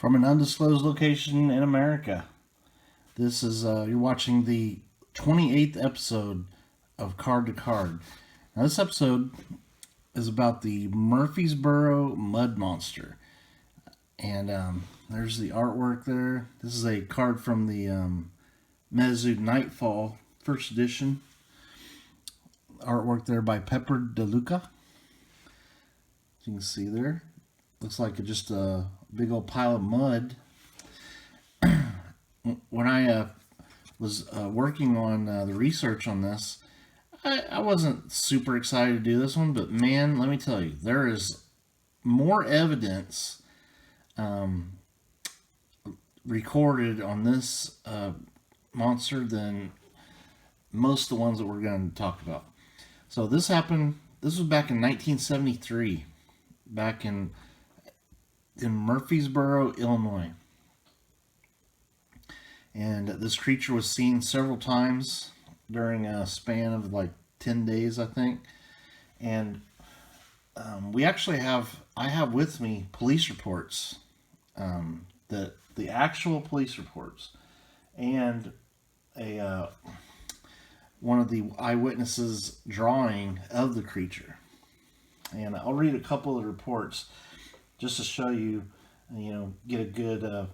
from an undisclosed location in America. This is you're watching the 28th episode of Card to Card. Now, this episode is about the Murphysboro Mud Monster, and there's the artwork there. This is a card from the Mezzu Nightfall First Edition. Artwork there by Pepper DeLuca. As you can see there, looks like just a big old pile of mud. When I was working on the research on this, I wasn't super excited to do this one, but man, let me tell you, there is more evidence recorded on this monster than most of the ones that we're going to talk about. So this happened, this was back in 1973, back in Murphysboro, Illinois. And this creature was seen several times during a span of like 10 days, I think. And we actually I have with me police reports, the actual police reports, and one of the eyewitnesses' drawing of the creature. And I'll read a couple of the reports just to show you, get a good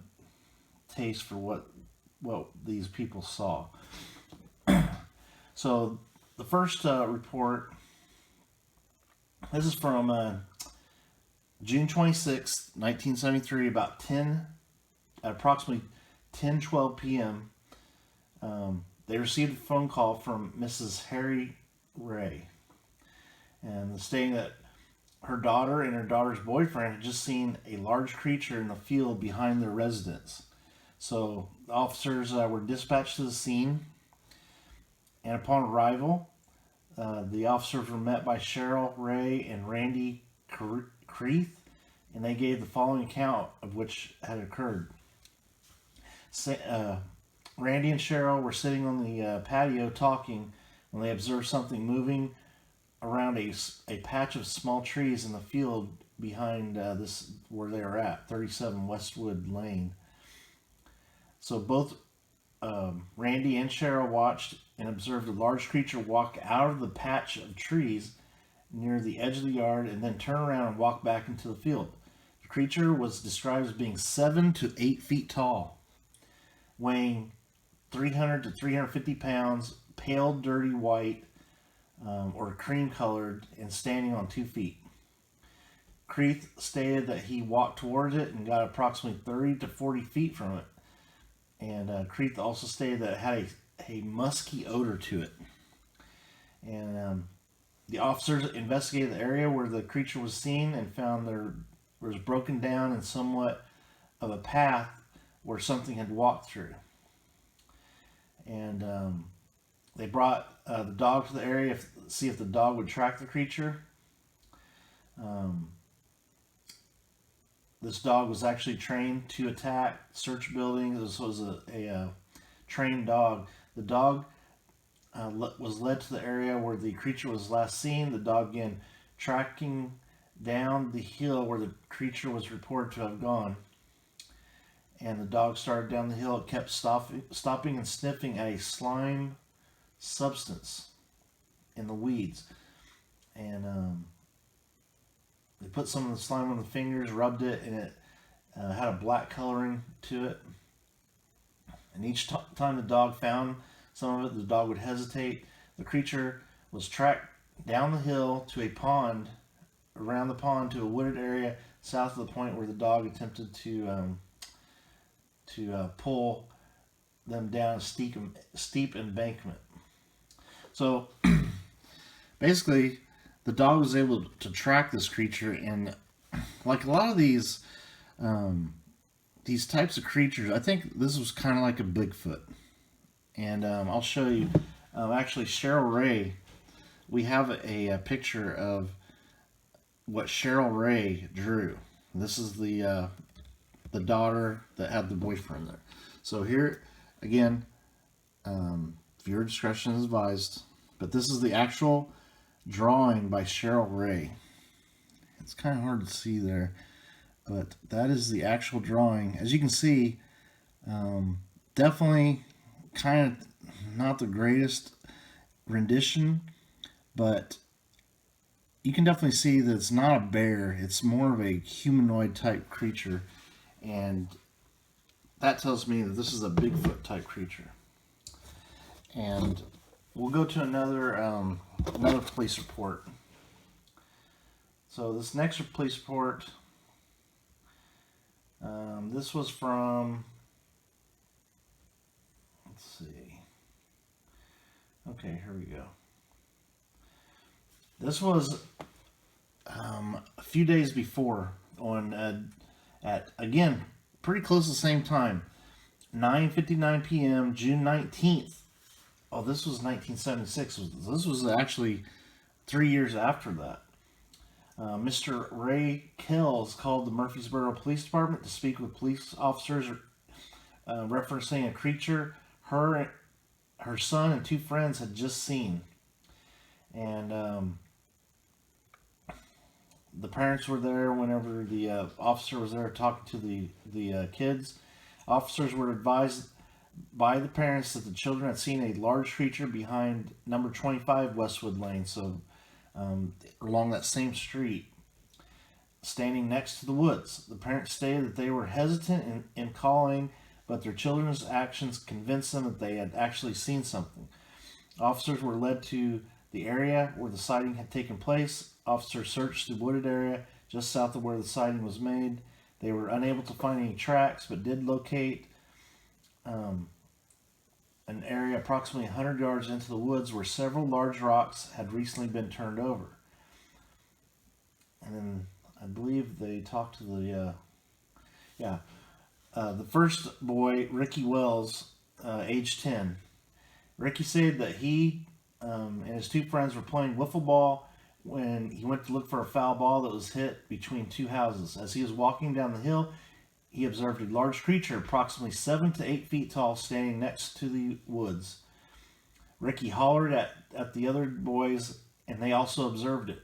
taste for what these people saw. So the first report, this is from June 26, 1973, about at approximately 10:12 p.m. They received a phone call from Mrs. Harry Ray, and stating that her daughter and her daughter's boyfriend had just seen a large creature in the field behind their residence. So the officers were dispatched to the scene, and upon arrival, the officers were met by Cheryl Ray and Randy Creeth, and they gave the following account of which had occurred. Randy and Cheryl were sitting on the patio talking when they observed something moving around a patch of small trees in the field behind this where they were at, 37 Westwood Lane. So both Randy and Cheryl watched and observed a large creature walk out of the patch of trees near the edge of the yard and then turn around and walk back into the field. The creature was described as being 7 to 8 feet tall, weighing 300 to 350 pounds, pale dirty white or cream colored, and standing on 2 feet. Creeth stated that he walked towards it and got approximately 30 to 40 feet from it. And Creeth also stated that it had a musky odor to it. And the officers investigated the area where the creature was seen and found there was broken down and somewhat of a path where something had walked through. And they brought the dog to the area to see if the dog would track the creature. This dog was actually trained to attack, search buildings. This was a trained dog. The dog was led to the area where the creature was last seen. The dog began tracking down the hill where the creature was reported to have gone. And the dog started down the hill. It kept stopping and sniffing at a slime substance in the weeds. And they put some of the slime on the fingers, rubbed it, and it had a black coloring to it. And each time the dog found some of it, the dog would hesitate. The creature was tracked down the hill to a pond, around the pond to a wooded area south of the point where the dog attempted to pull them down a steep embankment. So basically, the dog was able to track this creature, and like a lot of these types of creatures, I think this was kind of like a Bigfoot. And I'll show you. Actually, Cheryl Ray, we have a picture of what Cheryl Ray drew. This is the daughter that had the boyfriend there. So here, again, viewer discretion is advised. But this is the actual drawing by Cheryl Ray. It's kind of hard to see there. but that is the actual drawing. As you can see, definitely kind of not the greatest rendition, but you can definitely see that it's not a bear. It's more of a humanoid type creature, and that tells me that this is a Bigfoot type creature. And we'll go to another police report. So this next police report, this was from, let's see. Okay, here we go. This was a few days before, on at again pretty close to the same time, 9:59 p.m. June 19th. Oh, this was 1976. This was actually 3 years after that. Mr. Ray Kells called the Murphysboro Police Department to speak with police officers referencing a creature her son and two friends had just seen. And the parents were there whenever the officer was there talking to the kids. Officers were advised by the parents that the children had seen a large creature behind number 25 Westwood Lane, so along that same street, standing next to the woods. The parents stated that they were hesitant in calling, but their children's actions convinced them that they had actually seen something. Officers were led to the area where the sighting had taken place. Officers searched the wooded area just south of where the sighting was made. They were unable to find any tracks, but did locate an area approximately 100 yards into the woods where several large rocks had recently been turned over. And then I believe they talked to the first boy, Ricky Wells, age 10. Ricky said that he and his two friends were playing wiffle ball when he went to look for a foul ball that was hit between two houses. As he was walking down the hill, he observed a large creature approximately 7 to 8 feet tall standing next to the woods. Ricky hollered at the other boys, and they also observed it.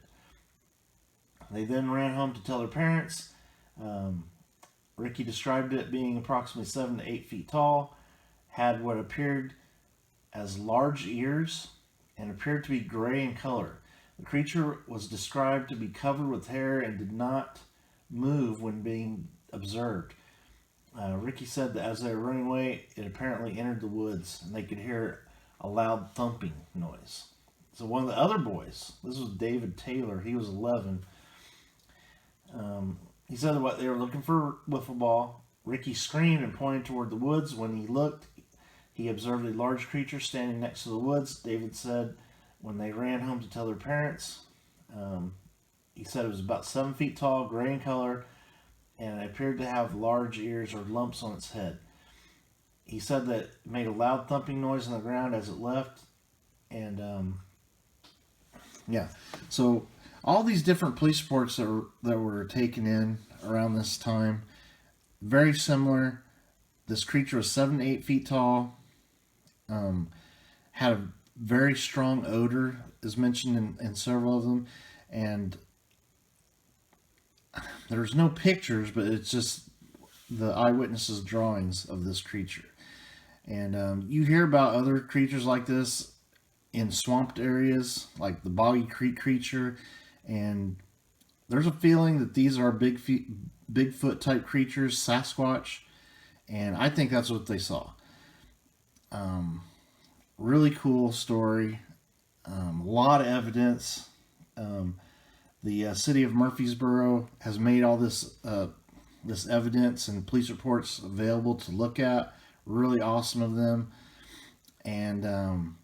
They then ran home to tell their parents. Ricky described it being approximately 7 to 8 feet tall, had what appeared as large ears, and appeared to be gray in color. The creature was described to be covered with hair and did not move when being observed. Ricky said that as they were running away, it apparently entered the woods, and they could hear a loud thumping noise. So one of the other boys, this was David Taylor, he was 11. He said that they were looking for wiffle ball. Ricky screamed and pointed toward the woods. When he looked, he observed a large creature standing next to the woods. David said when they ran home to tell their parents, he said it was about 7 feet tall, gray in color, and it appeared to have large ears or lumps on its head. He said that it made a loud thumping noise on the ground as it left. And so all these different police reports that were taken in around this time, very similar. This creature was 7 to 8 feet tall, had a very strong odor, as mentioned in several of them, and there's no pictures, but it's just the eyewitnesses' drawings of this creature. And you hear about other creatures like this in swamped areas, like the Boggy Creek creature, and there's a feeling that these are Bigfoot type creatures, Sasquatch, and I think that's what they saw. Really cool story. A lot of evidence. The city of Murphysboro has made all this this evidence and police reports available to look at. Really awesome of them, and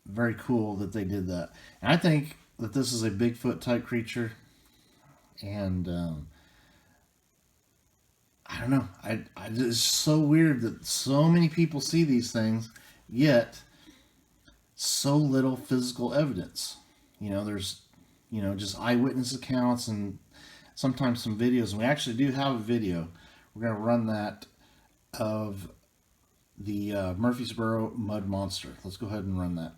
very cool that they did that. And I think that this is a Bigfoot type creature, and I don't know. It's so weird that so many people see these things, yet so little physical evidence. There's, just eyewitness accounts and sometimes some videos. And we actually do have a video. We're going to run that of the Murphysboro mud monster. Let's go ahead and run that.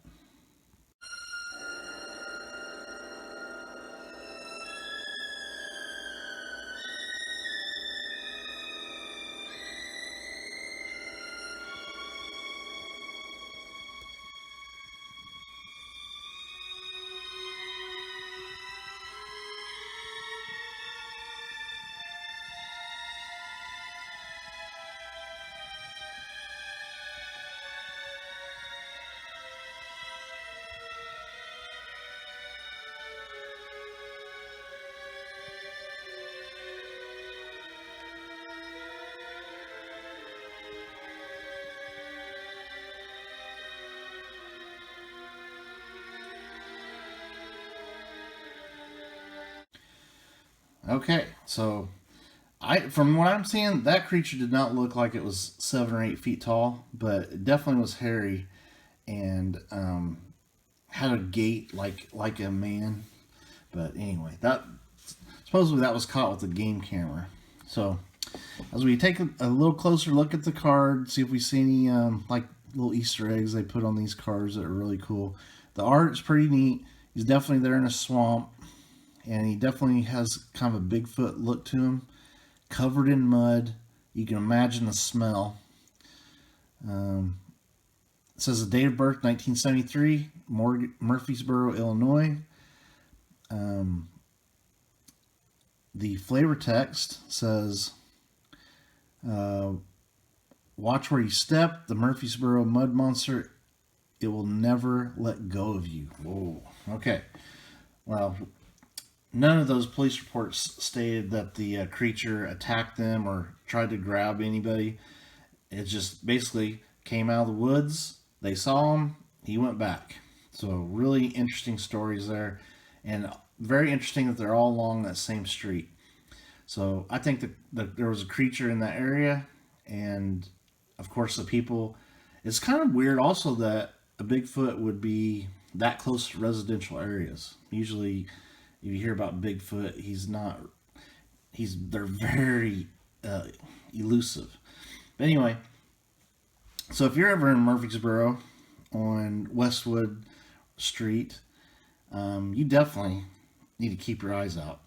Okay, so from what I'm seeing, that creature did not look like it was 7 or 8 feet tall, but it definitely was hairy and had a gait like a man. But anyway, that supposedly that was caught with a game camera. So as we take a little closer look at the card, see if we see any like little Easter eggs they put on these cards that are really cool. The art's pretty neat. He's definitely there in a swamp, and he definitely has kind of a Bigfoot look to him, covered in mud. You can imagine the smell. It says the date of birth 1973, Murphysboro, Illinois. The flavor text says, watch where you step. The Murphysboro mud monster, it will never let go of you. Whoa. Okay. Well, none of those police reports stated that the creature attacked them or tried to grab anybody. It just basically came out of the woods. They saw him. He went back. So really interesting stories there. And very interesting that they're all along that same street. So I think that there was a creature in that area. And of course the people, it's kind of weird also that a Bigfoot would be that close to residential areas. Usually if you hear about Bigfoot, they're very elusive. But anyway, so if you're ever in Murphysboro on Westwood Street, you definitely need to keep your eyes out.